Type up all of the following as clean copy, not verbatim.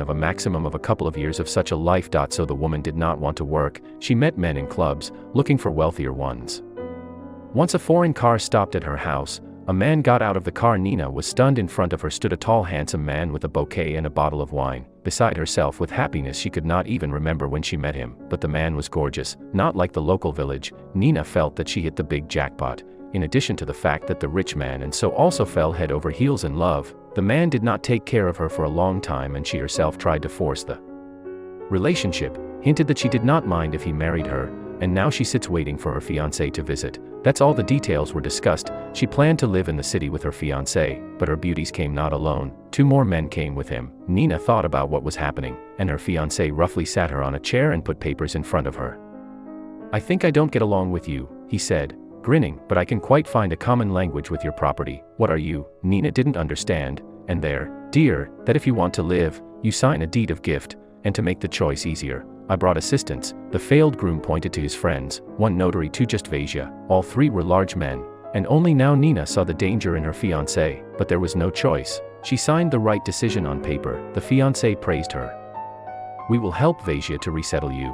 of a maximum of a couple of years of such a life. So the woman did not want to work. She met men in clubs, looking for wealthier ones. Once a foreign car stopped at her house. A man got out of the car. Nina was stunned. In front of her stood a tall, handsome man with a bouquet and a bottle of wine. Beside herself with happiness, she could not even remember when she met him, but the man was gorgeous, not like the local village. Nina felt that she hit the big jackpot. In addition to the fact that the rich man and so also fell head over heels in love, the man did not take care of her for a long time, and she herself tried to force the relationship, hinted that she did not mind if he married her, and now she sits waiting for her fiancé to visit. That's all the details were discussed. She planned to live in the city with her fiancé, but her beauties came not alone. 2 more men came with him. Nina thought about what was happening, and her fiancé roughly sat her on a chair and put papers in front of her. "I think I don't get along with you," he said, grinning, "but I can quite find a common language with your property. What are you?" Nina didn't understand. "And there, dear, that if you want to live, you sign a deed of gift, and to make the choice easier, I brought assistants." The failed groom pointed to his friends, 1 notary, 2 just Vasia. All 3 were large men, and only now Nina saw the danger in her fiancé, but there was no choice. She signed the right decision on paper. The fiancé praised her. "We will help Vasia to resettle you."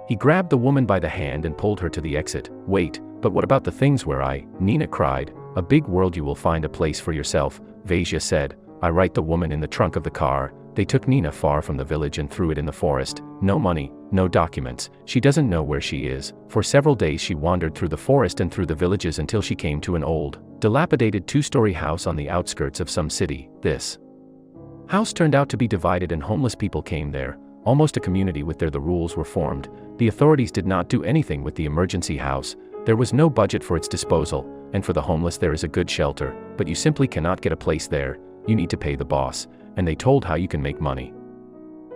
He grabbed the woman by the hand and pulled her to the exit. "Wait, but what about the things where I?" Nina cried. "A big world, you will find a place for yourself," Vasia said. "I write the woman in the trunk of the car." They took Nina far from the village and threw it in the forest. No money, no documents. She doesn't know where she is. For several days she wandered through the forest and through the villages until she came to an old, dilapidated 2-story house on the outskirts of some city. This house turned out to be divided, and homeless people came there. Almost a community with there. The rules were formed. The authorities did not do anything with the emergency house. There was no budget for its disposal, and for the homeless there is a good shelter, but you simply cannot get a place there. You need to pay the boss. And they told how you can make money.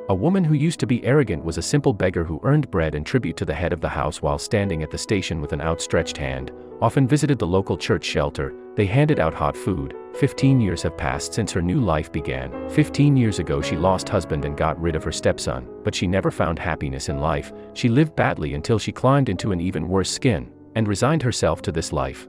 A woman who used to be arrogant was a simple beggar who earned bread and tribute to the head of the house while standing at the station with an outstretched hand, often visited the local church shelter. They handed out hot food. 15 years have passed since her new life began. 15 years ago she lost husband and got rid of her stepson, but she never found happiness in life. She lived badly until she climbed into an even worse skin, and resigned herself to this life.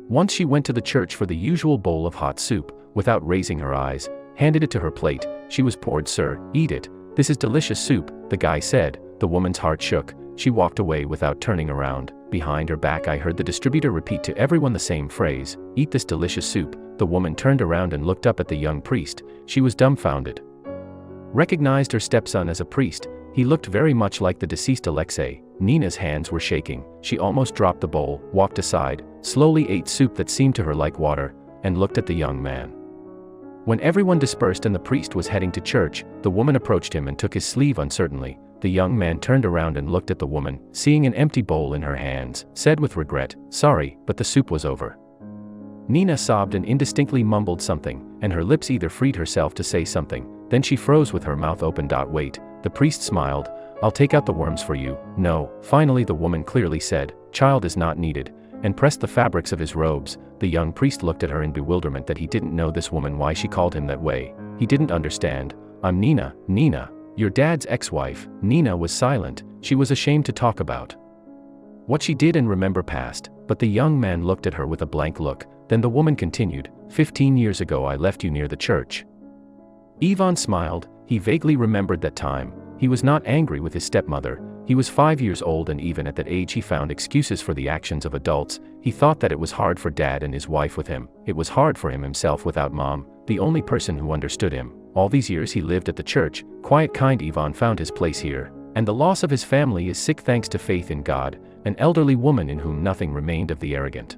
Once she went to the church for the usual bowl of hot soup, without raising her eyes, handed it to her plate. She was poured. "Sir, eat it. This is delicious soup," the guy said. The woman's heart shook. She walked away without turning around. Behind her back I heard the distributor repeat to everyone the same phrase, "Eat this delicious soup." The woman turned around and looked up at the young priest. She was dumbfounded. Recognized her stepson as a priest. He looked very much like the deceased Alexei. Nina's hands were shaking. She almost dropped the bowl, walked aside, slowly ate soup that seemed to her like water, and looked at the young man. When everyone dispersed and the priest was heading to church, the woman approached him and took his sleeve uncertainly. The young man turned around and looked at the woman, seeing an empty bowl in her hands, said with regret, "Sorry, but the soup was over." Nina sobbed and indistinctly mumbled something, and her lips either freed herself to say something, then she froze with her mouth open. "Wait." The priest smiled. "I'll take out the worms for you." "No." Finally the woman clearly said, "Child is not needed," and pressed the fabrics of his robes. The young priest looked at her in bewilderment that he didn't know this woman, why she called him that way. He didn't understand. "I'm Nina." "Nina? Your dad's ex-wife." Nina was silent. She was ashamed to talk about what she did and remember past, but the young man looked at her with a blank look. Then the woman continued, 15 years ago I left you near the church." Ivan smiled. He vaguely remembered that time. He was not angry with his stepmother. He was 5 years old, and even at that age he found excuses for the actions of adults. He thought that it was hard for dad and his wife with him. It was hard for him himself without mom, the only person who understood him. All these years he lived at the church, quiet, kind. Ivan found his place here, and the loss of his family is sick thanks to faith in God, an elderly woman in whom nothing remained of the arrogant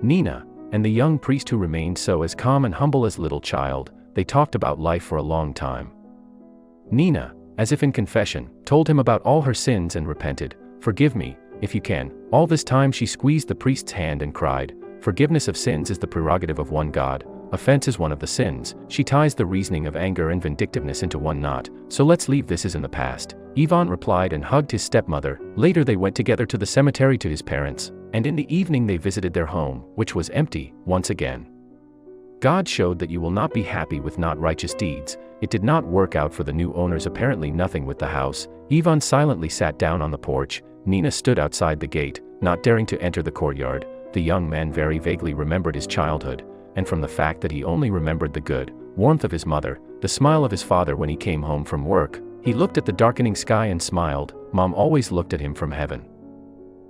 Nina, and the young priest who remained so as calm and humble as little child. They talked about life for a long time. Nina, as if in confession, told him about all her sins and repented. "Forgive me, if you can." All this time she squeezed the priest's hand and cried. Forgiveness of sins is the prerogative of one God. Offense is one of the sins. She ties the reasoning of anger and vindictiveness into one knot. "So let's leave this as in the past." Ivan replied and hugged his stepmother. Later they went together to the cemetery to his parents, and in the evening they visited their home, which was empty, once again. God showed that you will not be happy with not righteous deeds. It did not work out for the new owners, apparently nothing with the house. Ivan silently sat down on the porch. Nina stood outside the gate, not daring to enter the courtyard. The young man very vaguely remembered his childhood, and from the fact that he only remembered the good, warmth of his mother, the smile of his father when he came home from work. He looked at the darkening sky and smiled. Mom always looked at him from heaven.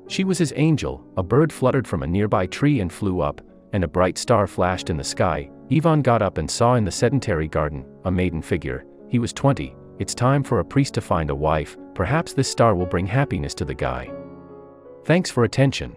She was his angel. A bird fluttered from a nearby tree and flew up, and a bright star flashed in the sky. Ivan got up and saw in the sedentary garden a maiden figure. He was 20. It's time for a priest to find a wife. Perhaps this star will bring happiness to the guy. Thanks for attention.